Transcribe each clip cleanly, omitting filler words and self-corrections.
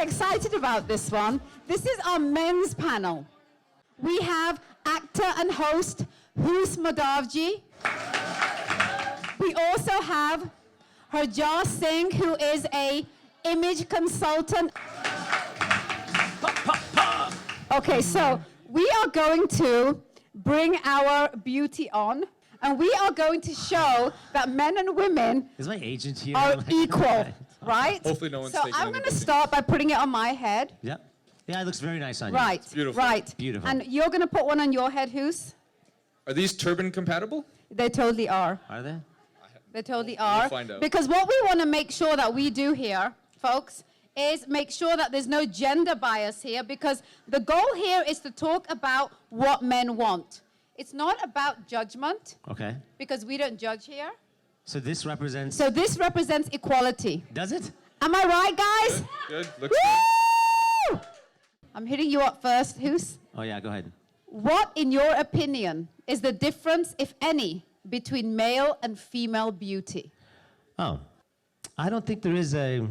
excited about this one. This is our men's panel. We have actor and host HUSE MADHAVJI. We also have Harjot Singh, who is a image consultant. Okay, so we are going to bring our beauty on, and we are going to show that men and women Is my agent here? are equal, right? Hopefully no one's So taking I'm going to anything. start by putting it on my head. Yeah. Yeah, it looks very nice on you. Right, beautiful. right. Beautiful. And you're going to put one on your head, Hus? Are these turban compatible? They totally are. Are they? They totally are. find out. Because what we want to make sure that we do here, folks, is make sure that there's no gender bias here, because the goal here is to talk about what men want. It's not about judgment, Okay. because we don't judge here. So this represents... So this represents equality. Does it? Am I right, guys? Good. Looks good. Woo! I'm hitting you up first, Hus. Oh, yeah, go ahead. What, in your opinion, is the difference, if any, between male and female beauty? Oh, I don't think there is a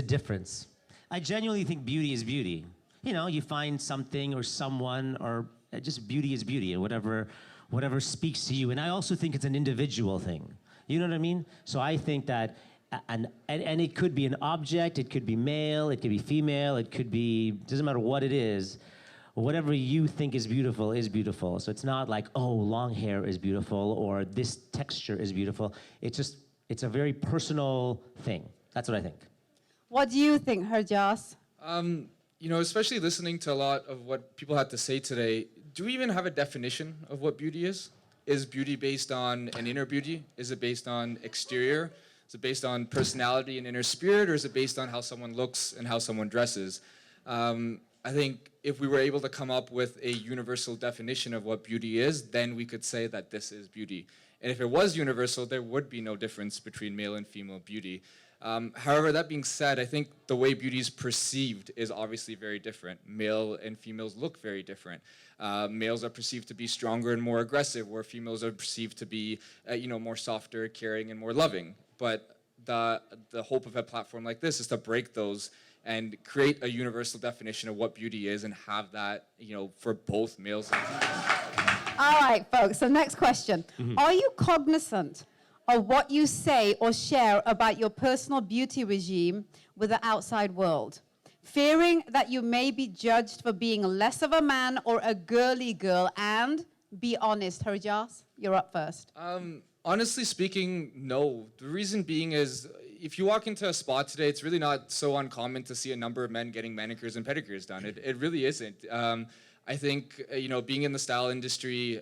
difference. I genuinely think beauty is beauty. You know, you find something or someone, or just beauty is beauty, and whatever speaks to you. And I also think it's an individual thing. You know what I mean? So I think that, and it could be an object, it could be male, it could be female, it could be, doesn't matter what it is. Whatever you think is beautiful is beautiful. So it's not like, oh, long hair is beautiful, or this texture is beautiful. It's a very personal thing. That's what I think. What do you think, Harjas? You know, especially listening to a lot of what people had to say today, do we even have a definition of what beauty is? Is beauty based on an inner beauty? Is it based on exterior? Is it based on personality and inner spirit, or is it based on how someone looks and how someone dresses? I think if we were able to come up with a universal definition of what beauty is, then we could say that this is beauty. And if it was universal, there would be no difference between male and female beauty. However, that being said, I think the way beauty is perceived is obviously very different. Male and females look very different. Males are perceived to be stronger and more aggressive, where females are perceived to be, more softer, caring, and more loving. But the hope of a platform like this is to break those and create a universal definition of what beauty is, and have that, for both males and females. All right, folks, so next question. Are you cognizant of what you say or share about your personal beauty regime with the outside world, fearing that you may be judged for being less of a man or a girly girl? And be honest, Harjas, you're up first. Honestly speaking, no. The reason being is, if you walk into a spa today, it's really not so uncommon to see a number of men getting manicures and pedicures done. It really isn't. I think, being in the style industry,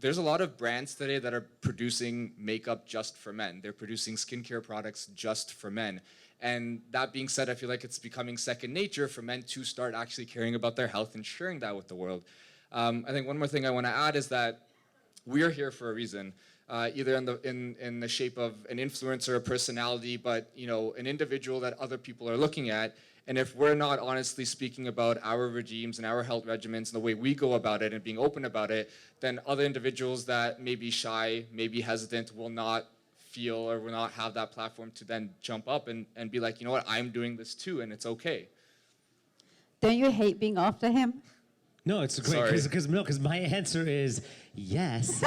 there's a lot of brands today that are producing makeup just for men. They're producing skincare products just for men. And that being said, I feel like it's becoming second nature for men to start actually caring about their health and sharing that with the world. I think one more thing I want to add is that we are here for a reason. Either in the shape of an influencer, a personality, but an individual that other people are looking at. And if we're not honestly speaking about our regimes and our health regimens and the way we go about it and being open about it, then other individuals that may be shy, may be hesitant, will not feel or will not have that platform to then jump up and be like, you know what, I'm doing this too, and it's okay. Don't you hate being after him? No, it's great, because my answer is yes.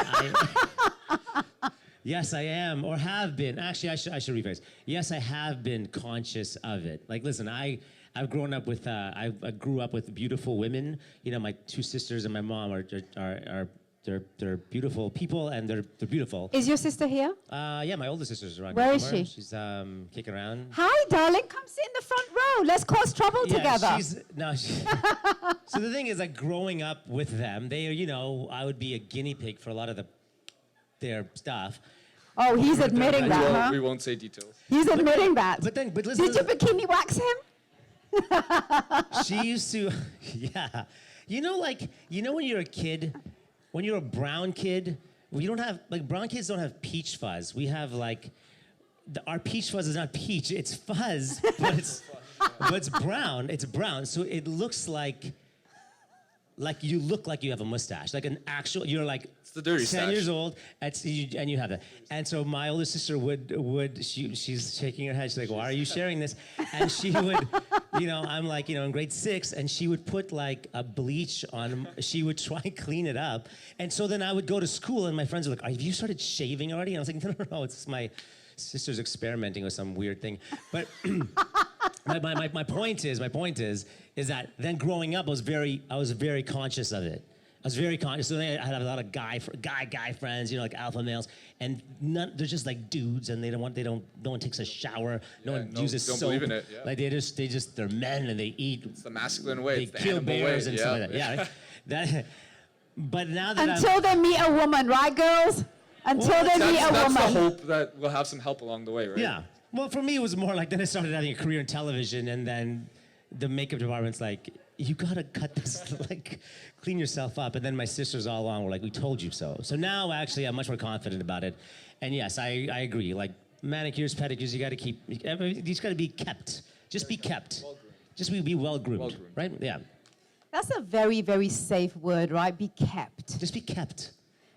Yes, I am, or have been. Actually, I should rephrase. Yes, I have been conscious of it. Like, listen, I've grown up with, I grew up with beautiful women. My two sisters and my mom they're beautiful people, and they're beautiful. Is your sister here? Yeah, my older sister's around. Where is she? She's kicking around. Hi, darling. Come sit in the front row. Let's cause trouble together. So the thing is, like, growing up with them, they are, I would be a guinea pig for a lot of their stuff. Oh, he's admitting that, huh? We won't say details. He's admitting that. But listen. Did you bikini wax him? She used to, yeah. When you're a kid, when you're a brown kid, we don't have, brown kids don't have peach fuzz. We have, our peach fuzz is not peach, it's fuzz, but it's brown. It's brown, so it looks like like you look like you have a mustache, like an actual. You're like It's the dirty 10 stash. years old, and you have that. And so my older sister she's shaking her head. She's like, "Why are you sharing this?" And she would, I'm like, in grade 6, and she would put like a bleach on. She would try and clean it up, and so then I would go to school, and my friends were like, "Have you started shaving already?" And I was like, "No, it's just my sister's experimenting with some weird thing." But my point is that then growing up, I was very conscious of it. I was very conscious. So then I had a lot of guy friends, like alpha males, and they're just like dudes, and no one takes a shower, no one uses don't soap. believe in it, yeah. Like they're men and they eat. It's the masculine way. They It's the kill animal bears way. and stuff like that. Yeah. Right? But now that Until they meet a woman, right, girls? Until Well, they meet a That's the woman. hope that we'll have some help along the way, right? Yeah. Well, for me, it was more like then I started having a career in television, and then the makeup department's like, you gotta cut this, like, clean yourself up. And then my sisters all along were like, we told you so. So now, actually, I'm much more confident about it. And yes, I agree. Like, manicures, pedicures, you gotta keep, these gotta be kept. Just be kept. Just be well groomed, Well-groomed. right? Yeah. That's a very, very safe word, right? Be kept. Just be kept.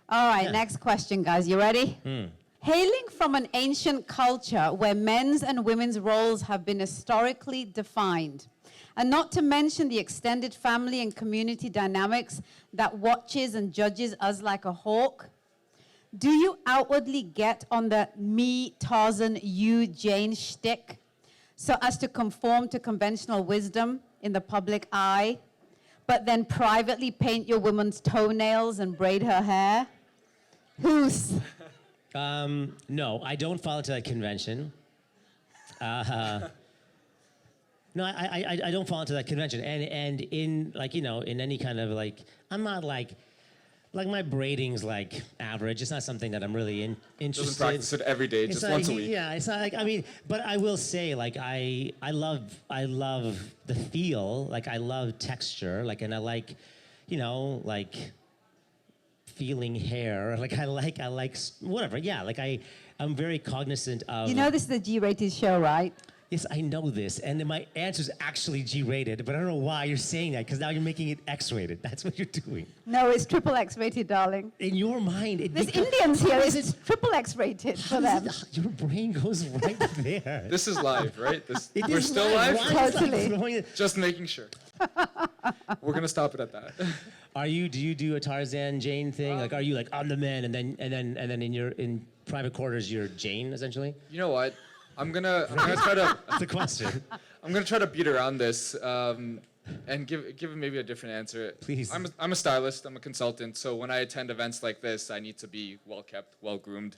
All right, Yeah. next question, guys. You ready? Hailing from an ancient culture where men's and women's roles have been historically defined, and not to mention the extended family and community dynamics that watches and judges us like a hawk, do you outwardly get on the me, Tarzan, you, Jane shtick so as to conform to conventional wisdom in the public eye, but then privately paint your woman's toenails and braid her hair? HUSE. No, I don't fall into that convention. No, I don't fall into that convention. And in in any kind of I'm not like my braiding's like average. It's not something that I'm really interested. Doesn't practice it every day, just once a week. Yeah, it's not like but I will say I love the feel. Like I love texture. And I like feeling hair. I like whatever. Yeah, I'm very cognizant of. You know this is a G-rated show, right? Yes, I know this, and my answer's actually G-rated, but I don't know why you're saying that, because now you're making it X-rated. That's what you're doing. No, it's triple X rated, darling. In your mind, There's Indians here. It's triple X rated for them. Your brain goes right there. This is live, right? It We're is still live. live? Why is Totally. throwing it- Just making sure. We're gonna stop it at that. Do you do a Tarzan Jane thing? Are you I'm the man, and then in private quarters you're Jane essentially? You know what? I'm gonna try to That's the question. I'm gonna try to beat around this and give it maybe a different answer. Please. I'm a stylist. I'm a consultant. So when I attend events like this, I need to be well kept, well groomed.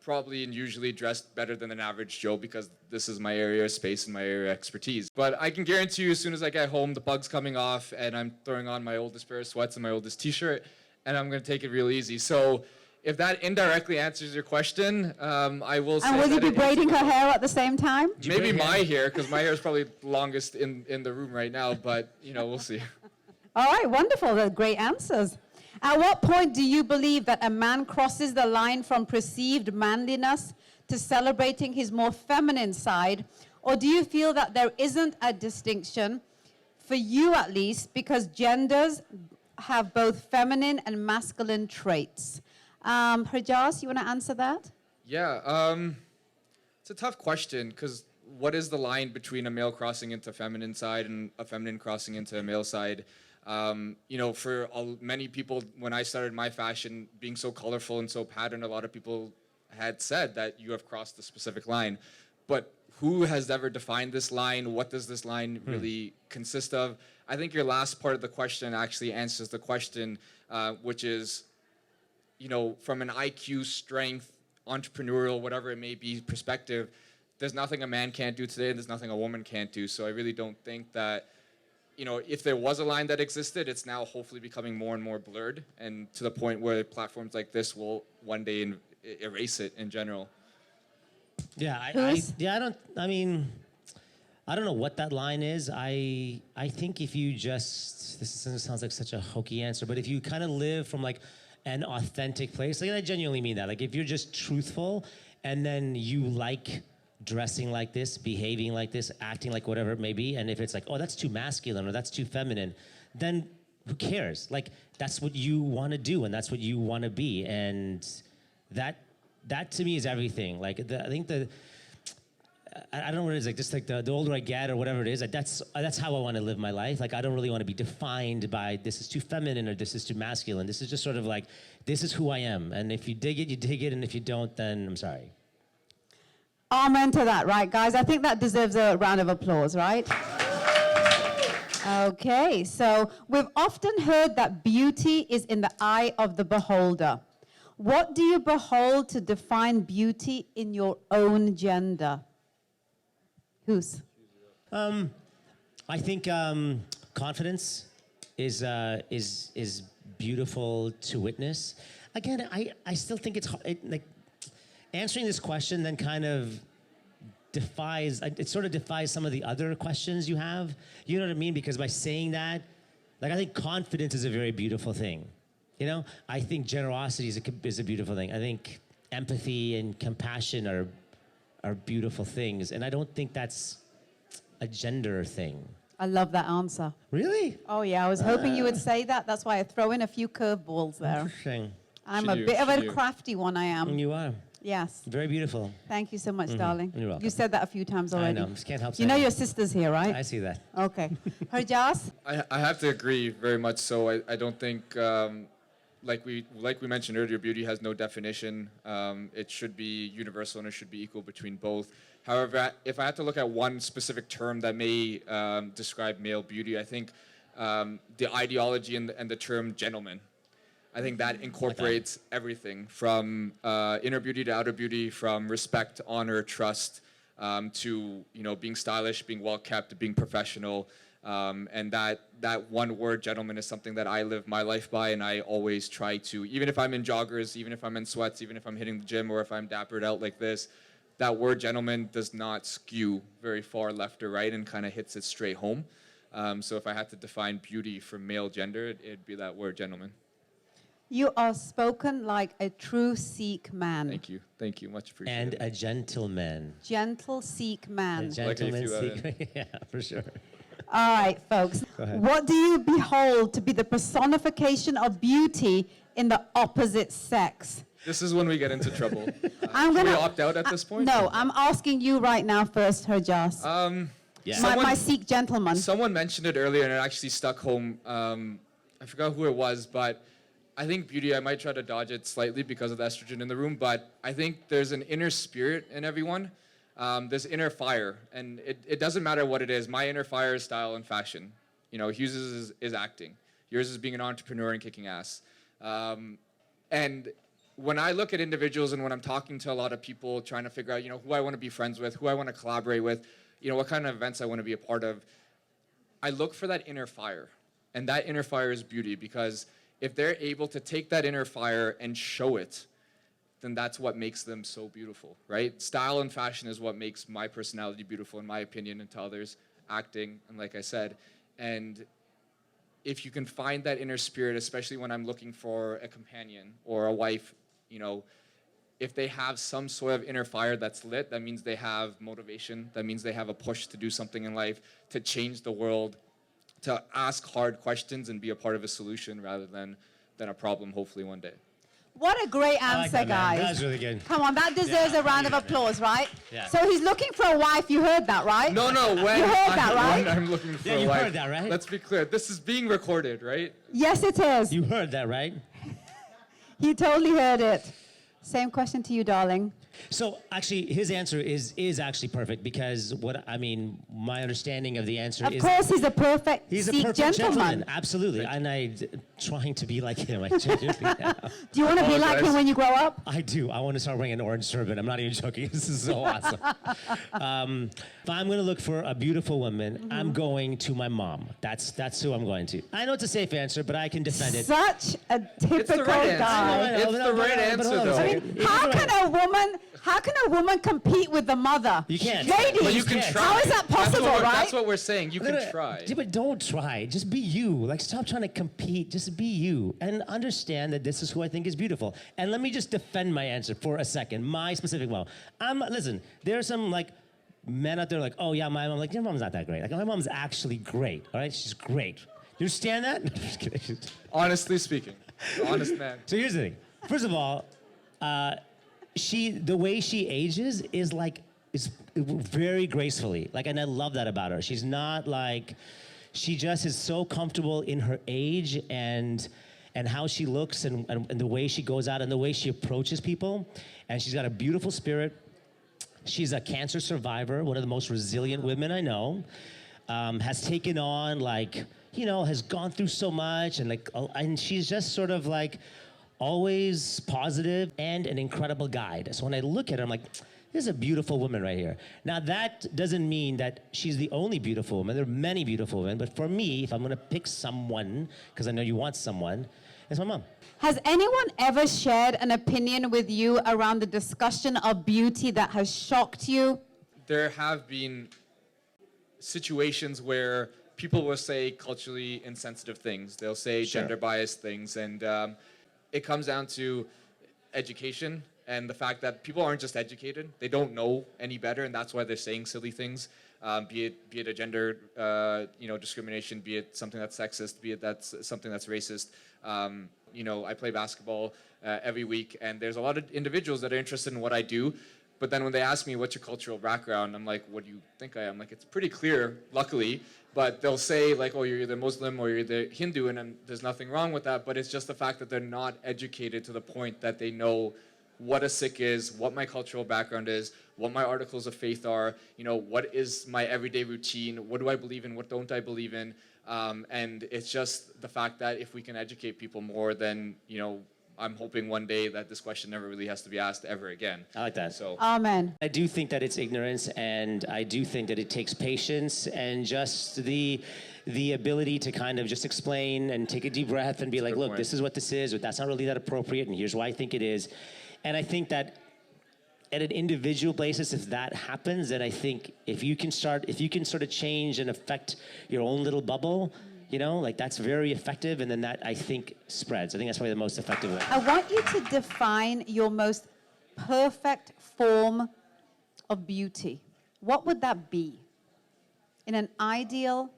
Probably and usually dressed better than an average Joe because this is my area of space and my area of expertise. But I can guarantee you, as soon as I get home, the bug's coming off, and I'm throwing on my oldest pair of sweats and my oldest T-shirt, and I'm gonna take it real easy. So if that indirectly answers your question, I will say. And will you that be braiding her hair at the same time? Maybe braid my hair, because my hair is probably the longest in the room right now, but we'll see. All right, wonderful. They're great answers. At what point do you believe that a man crosses the line from perceived manliness to celebrating his more feminine side? Or do you feel that there isn't a distinction, for you at least, because genders have both feminine and masculine traits? Harjas, you want to answer that? Yeah, it's a tough question, because what is the line between a male crossing into feminine side and a feminine crossing into a male side? For many people, when I started my fashion, being so colorful and so patterned, a lot of people had said that you have crossed the specific line. But who has ever defined this line? What does this line really consist of? I think your last part of the question actually answers the question, which is, from an IQ, strength, entrepreneurial, whatever it may be, perspective, there's nothing a man can't do today, and there's nothing a woman can't do. So I really don't think that, if there was a line that existed, it's now hopefully becoming more and more blurred, and to the point where platforms like this will one day erase it in general. Yeah, I don't know what that line is. I think if you just, this sounds like such a hokey answer, but if you kind of live from an authentic place, I genuinely mean that. If you're just truthful, and then you like dressing like this, behaving like this, acting like whatever it may be, and if it's oh, that's too masculine or that's too feminine, then who cares? Like, that's what you want to do, and that's what you want to be, and that to me is everything. Like, I think I don't know what it is, like, just like the older I get or whatever it is, like that's how I want to live my life. Like, I don't really want to be defined by this is too feminine or this is too masculine. This is just sort of like, this is who I am, and if you dig it, you dig it, and if you don't, then I'm sorry. Amen to that, right, guys? I think that deserves a round of applause, right? Okay, so we've often heard that beauty is in the eye of the beholder. What do you behold to define beauty in your own gender? Whose? I think confidence is beautiful to witness. Again, I still think it's hard, like answering this question then kind of it sort of defies some of the other questions you have. You know what I mean? Because by saying that, like, I think confidence is a very beautiful thing. You know, I think generosity is a beautiful thing. I think empathy and compassion are beautiful things, and I don't think that's a gender thing. I love that answer. Really? Oh yeah, I was hoping you would say that. That's why I throw in a few curveballs there. Interesting. I'm a bit of a crafty one, I am. You are. Yes. Very beautiful. Thank you so much, darling. You're welcome. You said that a few times already. I know. Just can't help You saying know it. your sister's here, right? I see that. Okay. Harjas? I have to agree very much so. I don't think, like we mentioned earlier, beauty has no definition. It should be universal and it should be equal between both. However, if I had to look at one specific term that may describe male beauty, I think the ideology and the term gentleman. I think that incorporates everything from inner beauty to outer beauty, from respect, honor, trust, to being stylish, being well kept, being professional, and that one word, gentleman, is something that I live my life by, and I always try to, even if I'm in joggers, even if I'm in sweats, even if I'm hitting the gym, or if I'm dappered out like this, that word gentleman does not skew very far left or right and kind of hits it straight home. So if I had to define beauty for male gender, it'd be that word gentleman. You are spoken like a true Sikh man. Thank you, much appreciated. And a gentleman. Gentle Sikh man. A gentleman Like Sikh. Yeah, for sure. All right, folks. Go ahead. What do you behold to be the personification of beauty in the opposite sex? This is when we get into trouble. I'm Can gonna we opt out at this point? No, I'm asking you right now first, Harjas. Yeah. My Sikh gentleman. Someone mentioned it earlier, and it actually stuck home. I forgot who it was, but I think beauty, I might try to dodge it slightly because of the estrogen in the room, but I think there's an inner spirit in everyone. This inner fire, and it doesn't matter what it is. My inner fire is style and fashion. Hughes's is acting. Yours is being an entrepreneur and kicking ass. And when I look at individuals and when I'm talking to a lot of people trying to figure out, who I want to be friends with, who I want to collaborate with, what kind of events I want to be a part of, I look for that inner fire. And that inner fire is beauty, because if they're able to take that inner fire and show it, then that's what makes them so beautiful, right? Style and fashion is what makes my personality beautiful, in my opinion, and to others, acting, and like I said. And if you can find that inner spirit, especially when I'm looking for a companion or a wife, if they have some sort of inner fire that's lit, that means they have motivation, that means they have a push to do something in life, to change the world, to ask hard questions and be a part of a solution rather than a problem, hopefully one day. What a great I like answer, that, man. guys. That was really good. Come on, that deserves a round of applause, right? Yeah. So he's looking for a wife. You heard that, right? No, when You heard that, right? when I'm looking for Yeah, a you wife. heard that, right? Let's be clear. This is being recorded, right? Yes, it is. You heard that, right? You totally heard it. Same question to you, darling. So actually, his answer is actually perfect, because my understanding of the answer Of is course, he's a perfect he's a Sikh perfect gentleman. Absolutely, and I trying to be like him. I genuinely am. Do you want to be like him when you grow up? I do. I want to start wearing an orange turban. I'm not even joking. This is so awesome. If I'm going to look for a beautiful woman, I'm going to my mom. That's who I'm going to. I know it's a safe answer, but I can defend it. Such a typical right guy. answer. It's the right answer, though. I mean, how can a woman compete with the mother? You can't. Ladies, But you can Yes. try. how is that possible, right? That's what we're saying. You can try. Yeah, but don't try. Just be you. Like, stop trying to compete. Just be you. And understand that this is who I think is beautiful. And let me just defend my answer for a second. My specific mom. Listen, there are some, men out there like, oh, yeah, my mom. Like, your mom's not that great. Like, my mom's actually great, all right? She's great. You understand that? Just kidding. Honestly speaking, honest man. So here's the thing. First of all, the way she ages is very gracefully. And I love that about her. She's not she just is so comfortable in her age and how she looks and the way she goes out and the way she approaches people. And she's got a beautiful spirit. She's a cancer survivor, one of the most resilient women I know. Has taken on has gone through so much and she's just sort of always positive and an incredible guide. So when I look at her, I'm like, this is a beautiful woman right here. Now that doesn't mean that she's the only beautiful woman. There are many beautiful women, but for me, if I'm gonna pick someone, because I know you want someone, it's my mom. Has anyone ever shared an opinion with you around the discussion of beauty that has shocked you? There have been situations where people will say culturally insensitive things. They'll say Sure. gender biased things, and it comes down to education and the fact that people aren't just educated; they don't know any better, and that's why they're saying silly things. Be it a gender discrimination, be it something that's sexist, be it that's something that's racist. I play basketball every week, and there's a lot of individuals that are interested in what I do. But then when they ask me, what's your cultural background? I'm like, what do you think I am? It's pretty clear, luckily. But they'll say, oh, you're either Muslim or you're either Hindu, and there's nothing wrong with that. But it's just the fact that they're not educated to the point that they know what a Sikh is, what my cultural background is, what my articles of faith are, what is my everyday routine, what do I believe in, what don't I believe in. And it's just the fact that if we can educate people more, then, I'm hoping one day that this question never really has to be asked ever again. I like that. So Amen. I do think that it's ignorance, and I do think that it takes patience and just the ability to kind of just explain and take a deep breath and be like, look, point. this is what this is, but that's not really that appropriate, and here's why I think it is. And I think that at an individual basis, if that happens, then I think if you can sort of change and affect your own little bubble, that's very effective, and then that, I think, spreads. I think that's probably the most effective way. I want you to define your most perfect form of beauty. What would that be? In an ideal,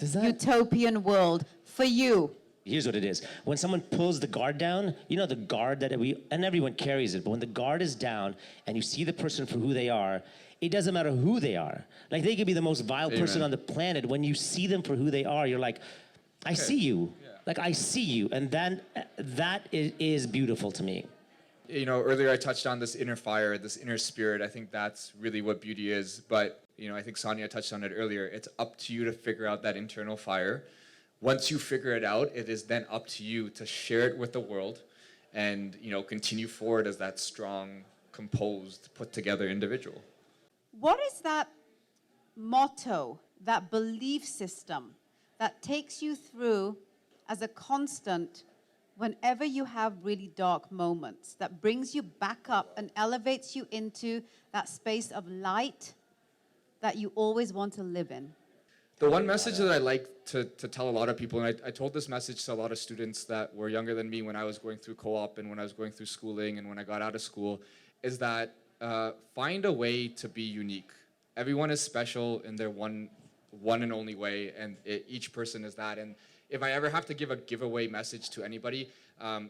utopian world for you? Here's what it is. When someone pulls the guard down, the guard that and everyone carries it, but when the guard is down and you see the person for who they are, it doesn't matter who they are. They could be the most vile person on the planet. When you see them for who they are, you're like, I see you. Yeah. I see you. And then that is beautiful to me. Earlier I touched on this inner fire, this inner spirit. I think that's really what beauty is. But, I think Sonia touched on it earlier. It's up to you to figure out that internal fire. Once you figure it out, it is then up to you to share it with the world and, continue forward as that strong, composed, put together individual. What is that motto, that belief system that takes you through as a constant whenever you have really dark moments, that brings you back up and elevates you into that space of light that you always want to live in? The one message that I like to tell a lot of people, and I told this message to a lot of students that were younger than me when I was going through co-op and when I was going through schooling and when I got out of school, is that find a way to be unique. Everyone is special in their one and only way, and each person is that. And if I ever have to give a giveaway message to anybody,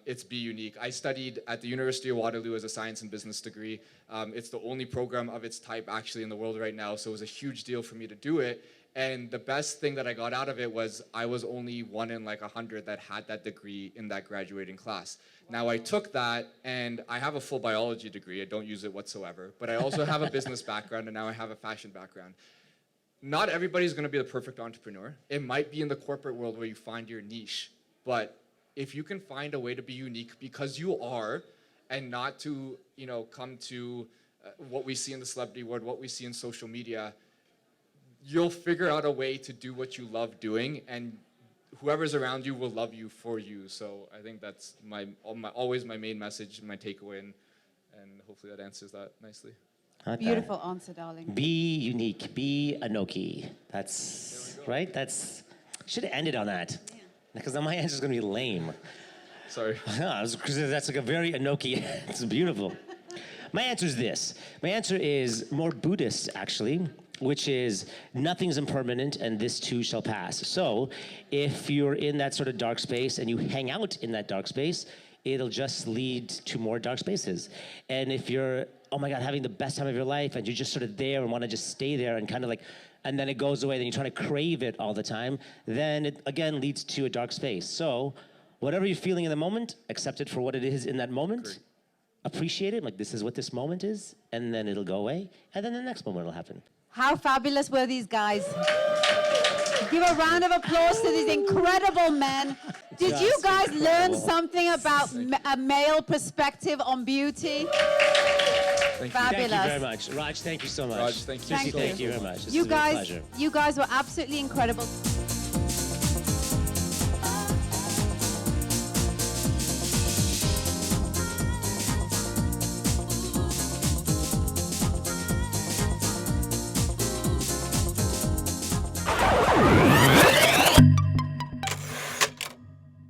it's be unique. I studied at the University of Waterloo as a science and business degree. It's the only program of its type actually in the world right now, so it was a huge deal for me to do it. And the best thing that I got out of it was I was only one in 100 that had that degree in that graduating class. Now I took that, and I have a full biology degree. I don't use it whatsoever. But I also have a business background, and now I have a fashion background. Not everybody's going to be the perfect entrepreneur. It might be in the corporate world where you find your niche. But if you can find a way to be unique because you are, and not to come to what we see in the celebrity world, what we see in social media, you'll figure out a way to do what you love doing, and whoever's around you will love you for you. So I think that's always my main message, my takeaway, and hopefully that answers that nicely. Like Beautiful answer, darling. Be unique. Be Anoki. That's right. Should have ended on that. Because then my answer's going to be lame. Sorry. Because that's a very Anoki. It's beautiful. My answer is this. My answer is more Buddhist, actually. which is nothing's impermanent and this too shall pass. So if you're in that sort of dark space and you hang out in that dark space, it'll just lead to more dark spaces. And if you're, oh my God, having the best time of your life and you're just sort of there and want to just stay there and kind of like, and then it goes away, then you're trying to crave it all the time, then it again leads to a dark space. So whatever you're feeling in the moment, accept it for what it is in that moment. Great. Appreciate it, like this is what this moment is, and then it'll go away, and then the next moment will happen. How fabulous were these guys? Give a round of applause to these incredible men. Did you guys learn something about a male perspective on beauty? Thank you. Fabulous. Thank you very much. Raj, thank you so much. Raj, thank you Susie, so thank much. you very much. This You has been a guys, pleasure. you guys were absolutely incredible.